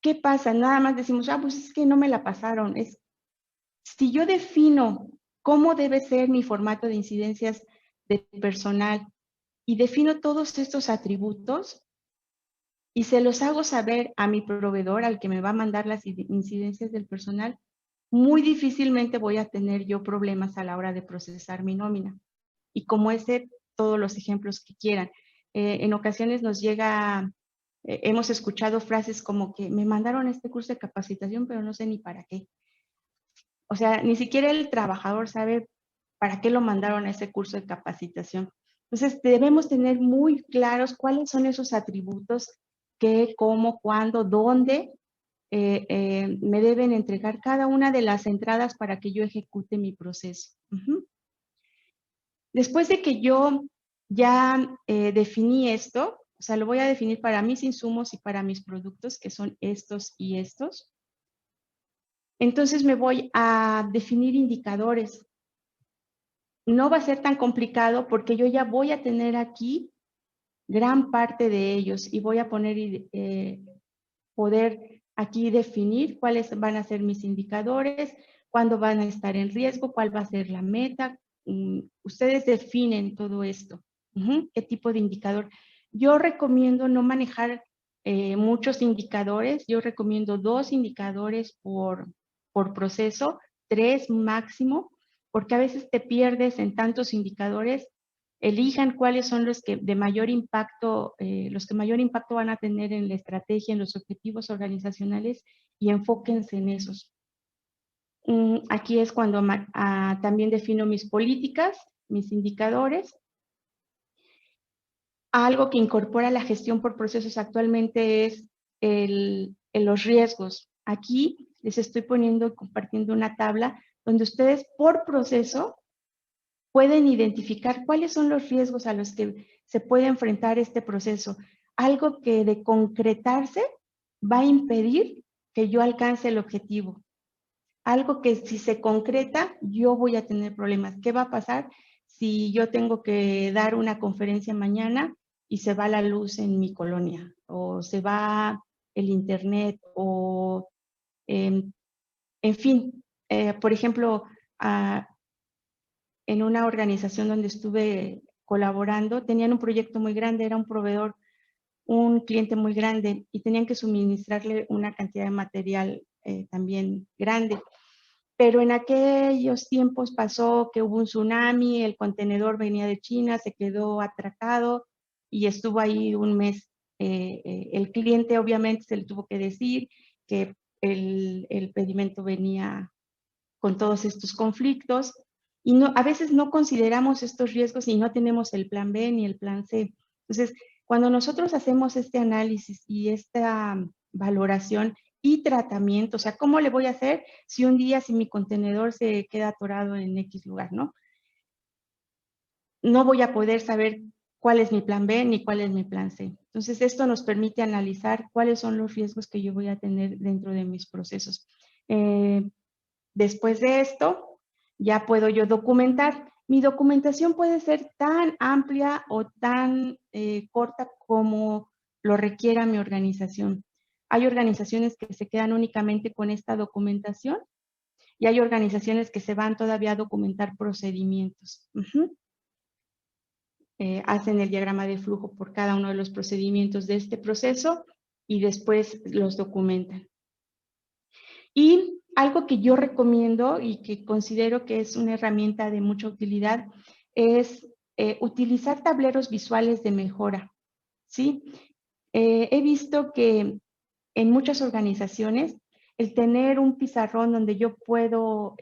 ¿Qué pasa? Nada más decimos, pues es que no me la pasaron. Si yo defino cómo debe ser mi formato de incidencias de personal y defino todos estos atributos y se los hago saber a mi proveedor, al que me va a mandar las incidencias del personal, muy difícilmente voy a tener yo problemas a la hora de procesar mi nómina. Y como todos los ejemplos que quieran. En ocasiones nos llega, hemos escuchado frases como que me mandaron este curso de capacitación, pero no sé ni para qué. O sea, ni siquiera el trabajador sabe para qué lo mandaron a ese curso de capacitación. Entonces, debemos tener muy claros cuáles son esos atributos, qué, cómo, cuándo, dónde me deben entregar cada una de las entradas para que yo ejecute mi proceso. Después de que yo ya definí esto, o sea, lo voy a definir para mis insumos y para mis productos, que son estos y estos. Entonces me voy a definir indicadores. No va a ser tan complicado porque yo ya voy a tener aquí gran parte de ellos y voy a poder aquí definir cuáles van a ser mis indicadores, cuándo van a estar en riesgo, cuál va a ser la meta. Ustedes definen todo esto. ¿Qué tipo de indicador? Yo recomiendo no manejar muchos indicadores. Yo recomiendo 2 indicadores por proceso, 3 máximo, porque a veces te pierdes en tantos indicadores. Elijan cuáles son los que de mayor impacto, los que mayor impacto van a tener en la estrategia, en los objetivos organizacionales y enfóquense en esos. Aquí es cuando también defino mis políticas, mis indicadores. Algo que incorpora la gestión por procesos actualmente es los riesgos. Aquí les estoy compartiendo una tabla donde ustedes por proceso pueden identificar cuáles son los riesgos a los que se puede enfrentar este proceso. Algo que de concretarse va a impedir que yo alcance el objetivo. Algo que si se concreta, yo voy a tener problemas. ¿Qué va a pasar si yo tengo que dar una conferencia mañana y se va la luz en mi colonia? O se va el internet, o en fin, por ejemplo, en una organización donde estuve colaborando, tenían un proyecto muy grande, era un proveedor, un cliente muy grande, y tenían que suministrarle una cantidad de material también grande. Pero en aquellos tiempos pasó que hubo un tsunami, el contenedor venía de China, se quedó atracado y estuvo ahí un mes. El cliente obviamente se le tuvo que decir que el pedimento venía con todos estos conflictos y a veces no consideramos estos riesgos y no tenemos el plan B ni el plan C. Entonces, cuando nosotros hacemos este análisis y esta valoración y tratamiento, o sea, ¿cómo le voy a hacer si un día mi contenedor se queda atorado en X lugar, ¿no? No voy a poder saber cuál es mi plan B ni cuál es mi plan C. Entonces, esto nos permite analizar cuáles son los riesgos que yo voy a tener dentro de mis procesos. Después de esto, ya puedo yo documentar. Mi documentación puede ser tan amplia o tan corta como lo requiera mi organización. Hay organizaciones que se quedan únicamente con esta documentación y hay organizaciones que se van todavía a documentar procedimientos. Hacen el diagrama de flujo por cada uno de los procedimientos de este proceso y después los documentan. Y algo que yo recomiendo y que considero que es una herramienta de mucha utilidad es utilizar tableros visuales de mejora, ¿sí? He visto que en muchas organizaciones el tener un pizarrón donde yo puedo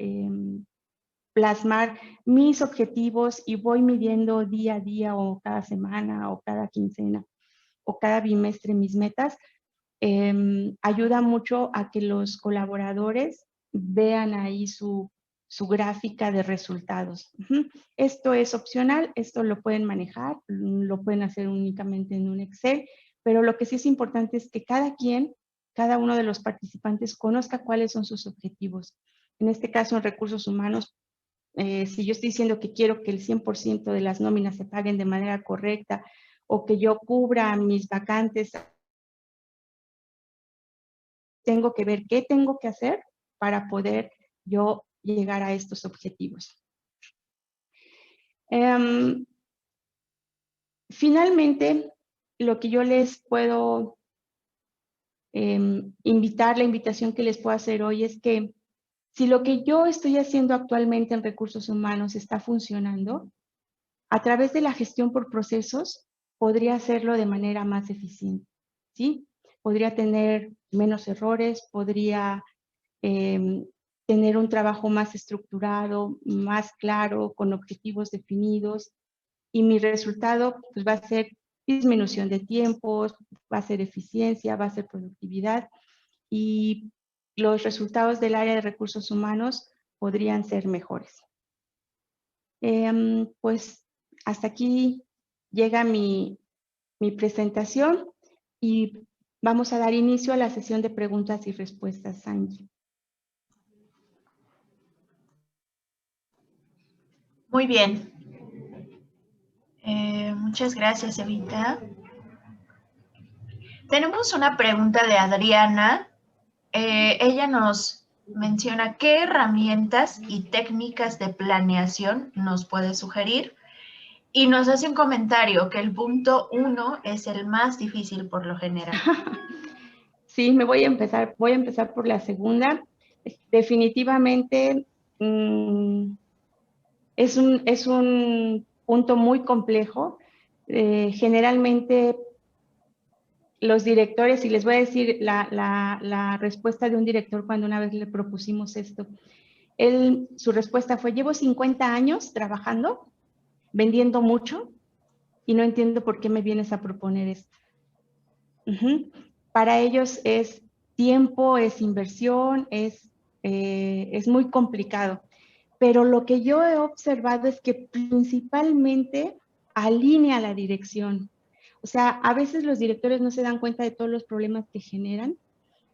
plasmar mis objetivos y voy midiendo día a día o cada semana o cada quincena o cada bimestre mis metas, ayuda mucho a que los colaboradores vean ahí su su gráfica de resultados. Esto es opcional, esto lo pueden manejar, lo pueden hacer únicamente en un Excel, pero lo que sí es importante es que cada uno de los participantes conozca cuáles son sus objetivos. En este caso, en recursos humanos, si yo estoy diciendo que quiero que el 100% de las nóminas se paguen de manera correcta o que yo cubra mis vacantes, tengo que ver qué tengo que hacer para poder yo llegar a estos objetivos. Finalmente, lo que yo les puedo la invitación que les puedo hacer hoy es que si lo que yo estoy haciendo actualmente en recursos humanos está funcionando, a través de la gestión por procesos, podría hacerlo de manera más eficiente, ¿sí? Podría tener menos errores, podría tener un trabajo más estructurado, más claro, con objetivos definidos, y mi resultado pues, va a ser disminución de tiempos, va a ser eficiencia, va a ser productividad, y los resultados del área de recursos humanos podrían ser mejores. Pues hasta aquí llega mi presentación y vamos a dar inicio a la sesión de preguntas y respuestas, Angie. Muy bien. Muchas gracias, Evita. Tenemos una pregunta de Adriana. Ella nos menciona qué herramientas y técnicas de planeación nos puede sugerir y nos hace un comentario que el punto 1 es el más difícil por lo general. Sí, voy a empezar por la segunda. Definitivamente es un punto muy complejo. Generalmente los directores, y les voy a decir la respuesta de un director cuando una vez le propusimos esto. Su respuesta fue, llevo 50 años trabajando, vendiendo mucho, y no entiendo por qué me vienes a proponer esto. Para ellos es tiempo, es inversión, es muy complicado. Pero lo que yo he observado es que principalmente alinea la dirección. O sea, a veces los directores no se dan cuenta de todos los problemas que generan,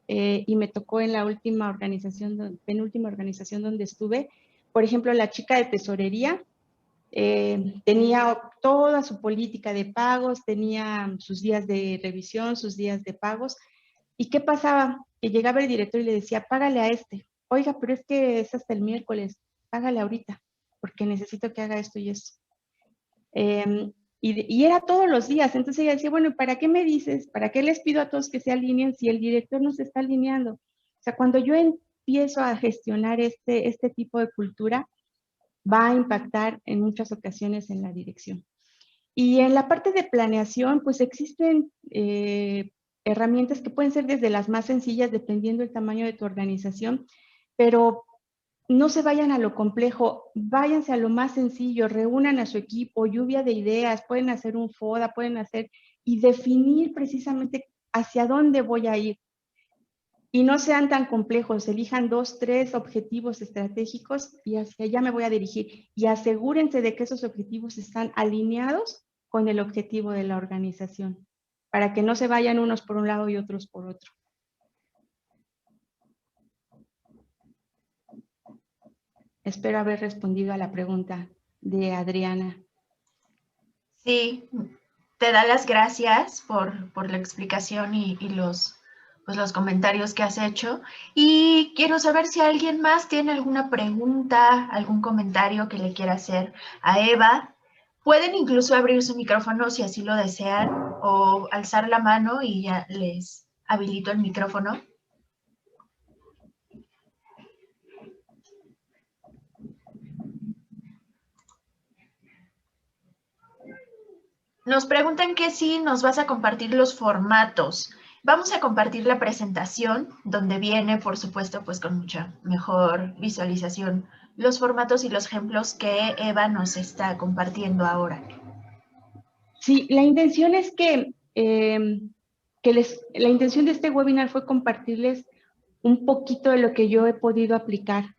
y me tocó en la penúltima organización donde estuve, por ejemplo, la chica de tesorería tenía toda su política de pagos, tenía sus días de revisión, sus días de pagos. ¿Y qué pasaba? Que llegaba el director y le decía, págale a este. Oiga, pero es que es hasta el miércoles, págale ahorita, porque necesito que haga esto y eso. Y era todos los días. Entonces ella decía, bueno, ¿para qué me dices? ¿Para qué les pido a todos que se alineen si el director no se está alineando? O sea, cuando yo empiezo a gestionar este tipo de cultura, va a impactar en muchas ocasiones en la dirección. Y en la parte de planeación, pues existen herramientas que pueden ser desde las más sencillas, dependiendo del tamaño de tu organización, pero no se vayan a lo complejo, váyanse a lo más sencillo, reúnan a su equipo, lluvia de ideas, pueden hacer un FODA, y definir precisamente hacia dónde voy a ir. Y no sean tan complejos, elijan 2, 3 objetivos estratégicos y hacia allá me voy a dirigir. Y asegúrense de que esos objetivos están alineados con el objetivo de la organización, para que no se vayan unos por un lado y otros por otro. Espero haber respondido a la pregunta de Adriana. Sí, te da las gracias por la explicación y los comentarios que has hecho. Y quiero saber si alguien más tiene alguna pregunta, algún comentario que le quiera hacer a Eva. Pueden incluso abrir su micrófono si así lo desean o alzar la mano y ya les habilito el micrófono. Nos preguntan que si nos vas a compartir los formatos. Vamos a compartir la presentación, donde viene, por supuesto, pues con mucha mejor visualización, los formatos y los ejemplos que Eva nos está compartiendo ahora. Sí, la intención es que la intención de este webinar fue compartirles un poquito de lo que yo he podido aplicar.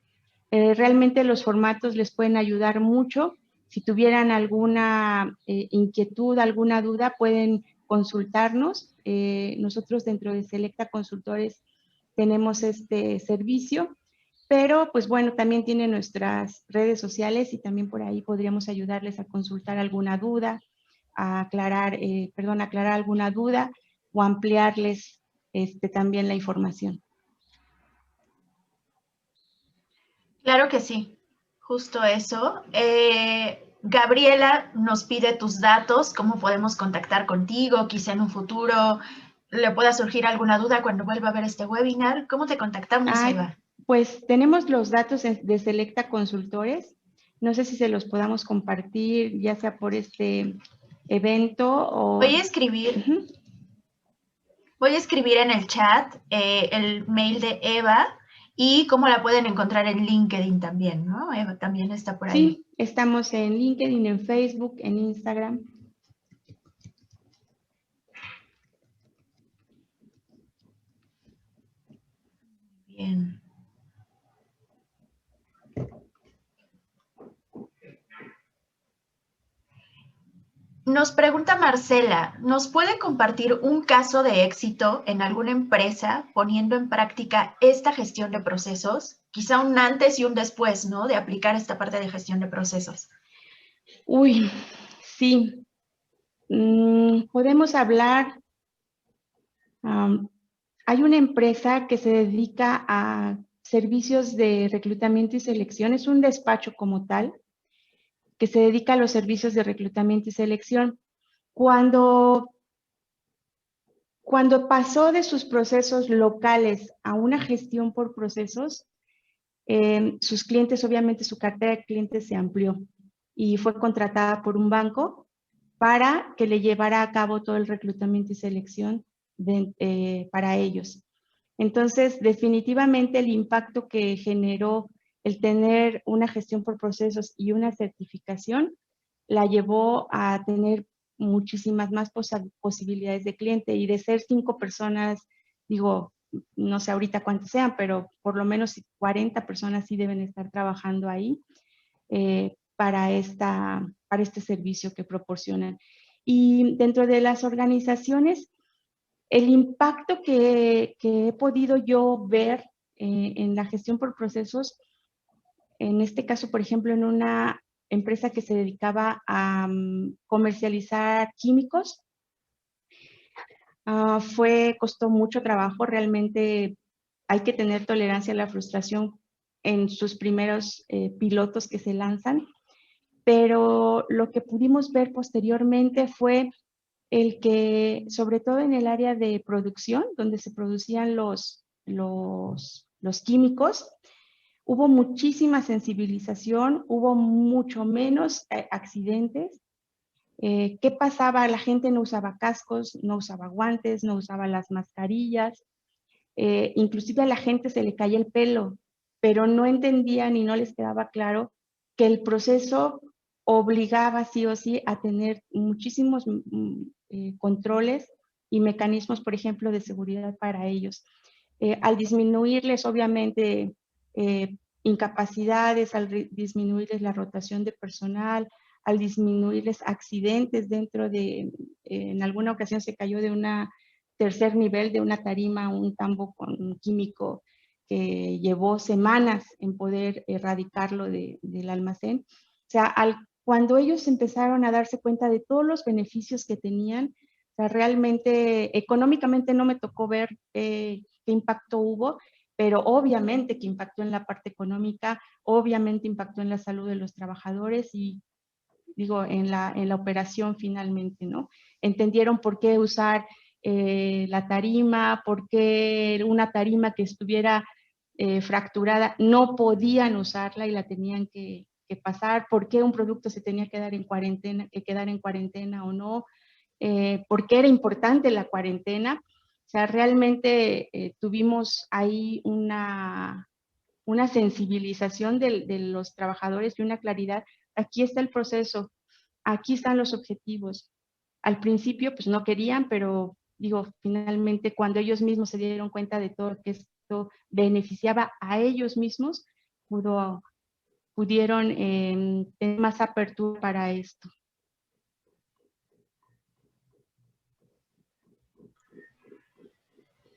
Realmente los formatos les pueden ayudar mucho. Si tuvieran alguna inquietud, alguna duda, pueden consultarnos. Nosotros dentro de Selecta Consultores tenemos este servicio, pero pues bueno, también tienen nuestras redes sociales y también por ahí podríamos ayudarles a consultar alguna duda, a aclarar, aclarar alguna duda o ampliarles también la información. Claro que sí, justo eso. Gabriela nos pide tus datos, cómo podemos contactar contigo, quizá en un futuro le pueda surgir alguna duda cuando vuelva a ver este webinar. ¿Cómo te contactamos, Eva? Pues tenemos los datos de Selecta Consultores. No sé si se los podamos compartir, ya sea por este evento o... Voy a escribir. Voy a escribir en el chat el mail de Eva y cómo la pueden encontrar en LinkedIn también, ¿no? Eva también está por ahí. Sí, estamos en LinkedIn, en Facebook, en Instagram. Bien. Nos pregunta Marcela, ¿nos puede compartir un caso de éxito en alguna empresa poniendo en práctica esta gestión de procesos? Quizá un antes y un después, ¿no? De aplicar esta parte de gestión de procesos. Uy, sí. Podemos hablar. Hay una empresa que se dedica a servicios de reclutamiento y selección. Es un despacho como tal, que se dedica a los servicios de reclutamiento y selección. Cuando pasó de sus procesos locales a una gestión por procesos, sus clientes, obviamente su cartera de clientes se amplió y fue contratada por un banco para que le llevara a cabo todo el reclutamiento y selección para ellos. Entonces, definitivamente el impacto que generó el tener una gestión por procesos y una certificación la llevó a tener muchísimas más posibilidades de cliente, y de ser 5 personas, digo, no sé ahorita cuántos sean, pero por lo menos 40 personas sí deben estar trabajando ahí para este servicio que proporcionan. Y dentro de las organizaciones, el impacto que he podido yo ver en la gestión por procesos, en este caso, por ejemplo, en una empresa que se dedicaba a comercializar químicos, costó mucho trabajo. Realmente hay que tener tolerancia a la frustración en sus primeros pilotos que se lanzan, pero lo que pudimos ver posteriormente fue el que, sobre todo en el área de producción, donde se producían los químicos, hubo muchísima sensibilización, hubo mucho menos accidentes. ¿Qué pasaba? La gente no usaba cascos, no usaba guantes, no usaba las mascarillas, inclusive a la gente se le caía el pelo, pero no entendían y no les quedaba claro que el proceso obligaba sí o sí a tener muchísimos controles y mecanismos, por ejemplo, de seguridad para ellos. Al disminuirles, obviamente, incapacidades, al disminuirles la rotación de personal, al disminuirles accidentes dentro de, en alguna ocasión se cayó de una tercer nivel de una tarima un tambo con químico que llevó semanas en poder erradicarlo del almacén. O sea, cuando ellos empezaron a darse cuenta de todos los beneficios que tenían, o sea, realmente económicamente no me tocó ver qué impacto hubo, pero obviamente que impactó en la parte económica, obviamente impactó en la salud de los trabajadores y, digo, en la operación finalmente, ¿no? Entendieron por qué usar la tarima, por qué una tarima que estuviera fracturada no podían usarla y la tenían que pasar, por qué un producto se tenía que quedar en cuarentena o no, por qué era importante la cuarentena. O sea, realmente tuvimos ahí una sensibilización de los trabajadores y una claridad. Aquí está el proceso, aquí están los objetivos. Al principio, pues no querían, pero digo, finalmente cuando ellos mismos se dieron cuenta de todo que esto beneficiaba a ellos mismos, pudieron tener más apertura para esto.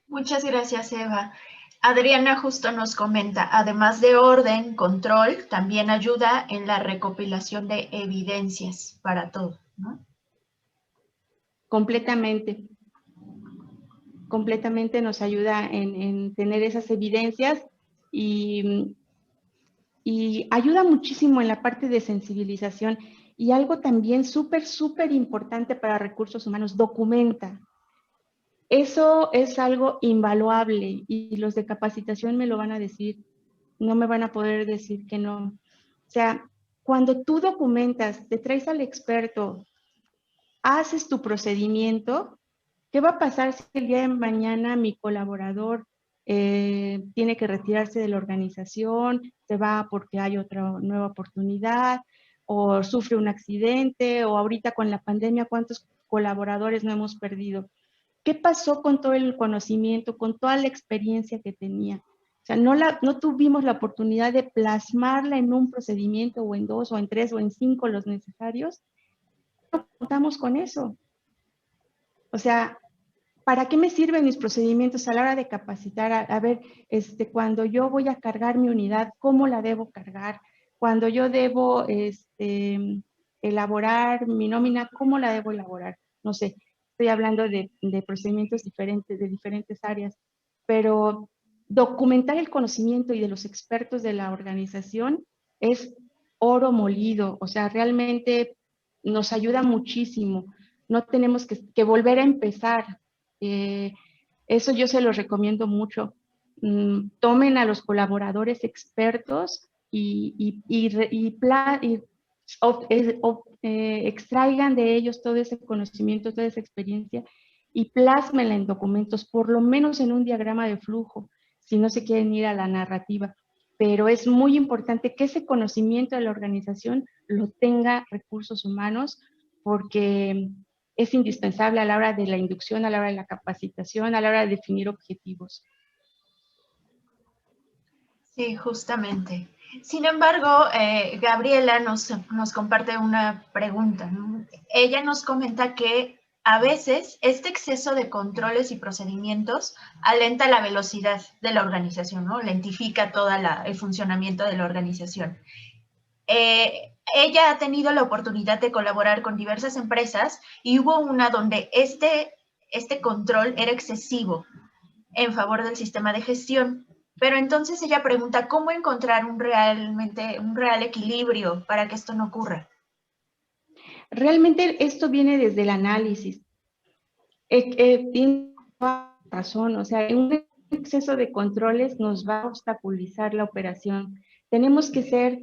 Muchas gracias, Eva. Adriana justo nos comenta, además de orden, control, también ayuda en la recopilación de evidencias para todo, ¿no? Completamente. Completamente nos ayuda en tener esas evidencias y ayuda muchísimo en la parte de sensibilización. Y algo también súper importante para recursos humanos, documenta. Eso es algo invaluable y los de capacitación me lo van a decir, no me van a poder decir que no. O sea, cuando tú documentas, te traes al experto, haces tu procedimiento, ¿qué va a pasar si el día de mañana mi colaborador tiene que retirarse de la organización, se va porque hay otra nueva oportunidad, o sufre un accidente, o ahorita con la pandemia, cuántos colaboradores no hemos perdido? ¿Qué pasó con todo el conocimiento, con toda la experiencia que tenía? O sea, no tuvimos la oportunidad de plasmarla en un procedimiento, o en 2, o en 3, o en 5 los necesarios. No contamos con eso. O sea, ¿para qué me sirven mis procedimientos a la hora de capacitar? A ver, cuando yo voy a cargar mi unidad, ¿cómo la debo cargar? Cuando yo debo elaborar mi nómina, ¿cómo la debo elaborar? No sé, estoy hablando de procedimientos diferentes, de diferentes áreas, pero documentar el conocimiento y de los expertos de la organización es oro molido. O sea, realmente nos ayuda muchísimo. No tenemos que volver a empezar. Eso yo se los recomiendo mucho. Tomen a los colaboradores expertos y extraigan de ellos todo ese conocimiento, toda esa experiencia y plásmenla en documentos, por lo menos en un diagrama de flujo, si no se quieren ir a la narrativa. Pero es muy importante que ese conocimiento de la organización lo tenga recursos humanos, porque es indispensable a la hora de la inducción, a la hora de la capacitación, a la hora de definir objetivos. Sí, justamente. Sin embargo, Gabriela nos comparte una pregunta, ¿no? Ella nos comenta que a veces este exceso de controles y procedimientos alenta la velocidad de la organización, ¿no? Lentifica todo el funcionamiento de la organización. Ella ha tenido la oportunidad de colaborar con diversas empresas y hubo una donde este control era excesivo en favor del sistema de gestión. Pero entonces ella pregunta, ¿cómo encontrar un real equilibrio para que esto no ocurra? Realmente esto viene desde el análisis. Tiene razón, o sea, un exceso de controles nos va a obstaculizar la operación. Tenemos que ser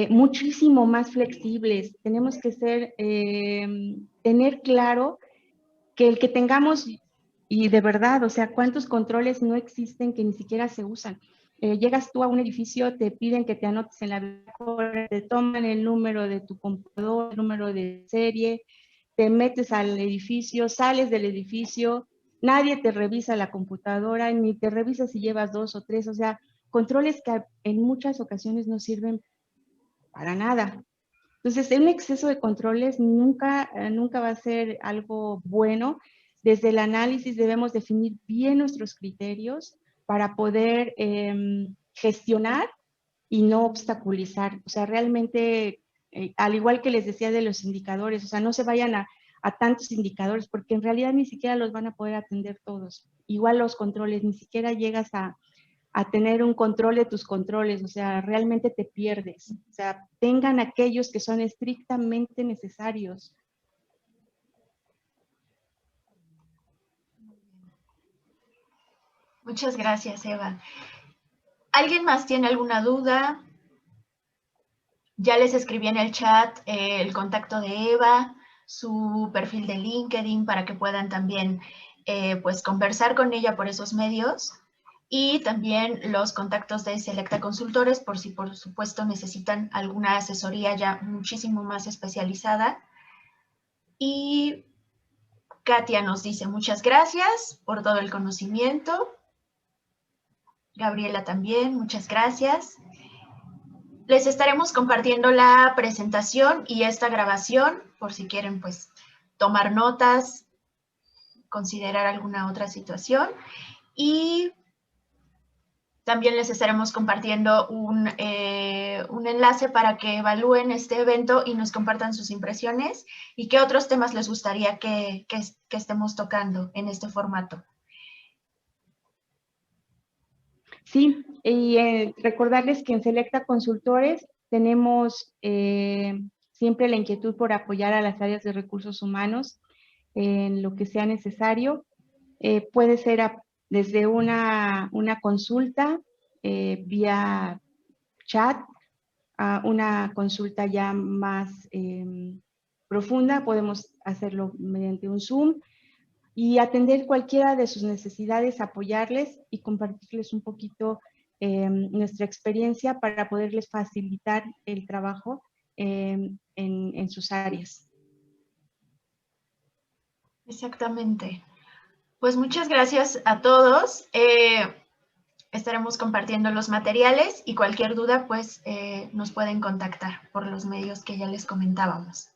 muchísimo más flexibles, tenemos que tener claro que el que tengamos, y de verdad, o sea, ¿cuántos controles no existen que ni siquiera se usan? Llegas tú a un edificio, te piden que te anotes en la bitácora, te toman el número de tu computador, el número de serie, te metes al edificio, sales del edificio, nadie te revisa la computadora, ni te revisa si llevas 2 o 3, o sea, controles que en muchas ocasiones no sirven para nada. Entonces, un exceso de controles nunca va a ser algo bueno. Desde el análisis debemos definir bien nuestros criterios para poder gestionar y no obstaculizar. O sea, realmente, al igual que les decía de los indicadores, o sea, no se vayan a tantos indicadores porque en realidad ni siquiera los van a poder atender todos. Igual los controles, ni siquiera llegas a tener un control de tus controles, o sea, realmente te pierdes. O sea, tengan aquellos que son estrictamente necesarios. Muchas gracias, Eva. ¿Alguien más tiene alguna duda? Ya les escribí en el chat el contacto de Eva, su perfil de LinkedIn para que puedan también pues conversar con ella por esos medios, y también los contactos de Selecta Consultores por si por supuesto necesitan alguna asesoría ya muchísimo más especializada. Y Katia nos dice muchas gracias por todo el conocimiento. Gabriela también, muchas gracias. Les estaremos compartiendo la presentación y esta grabación por si quieren pues tomar notas, considerar alguna otra situación. Y también les estaremos compartiendo un enlace para que evalúen este evento y nos compartan sus impresiones y qué otros temas les gustaría que estemos tocando en este formato. Sí, y recordarles que en Selecta Consultores tenemos siempre la inquietud por apoyar a las áreas de recursos humanos en lo que sea necesario. Puede ser desde una consulta vía chat a una consulta ya más profunda, podemos hacerlo mediante un Zoom y atender cualquiera de sus necesidades, apoyarles y compartirles un poquito nuestra experiencia para poderles facilitar el trabajo en sus áreas. Exactamente. Pues muchas gracias a todos. Estaremos compartiendo los materiales y cualquier duda pues nos pueden contactar por los medios que ya les comentábamos.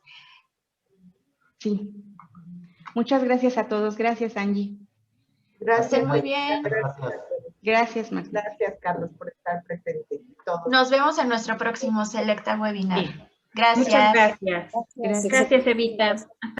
Sí. Muchas gracias a todos. Gracias, Angie. Gracias. Muy bien. Gracias, Marta. Gracias, Carlos, por estar presente. Todos. Nos vemos en nuestro próximo Selecta Webinar. Sí. Gracias. Muchas gracias. Gracias. Gracias, Evita. Hasta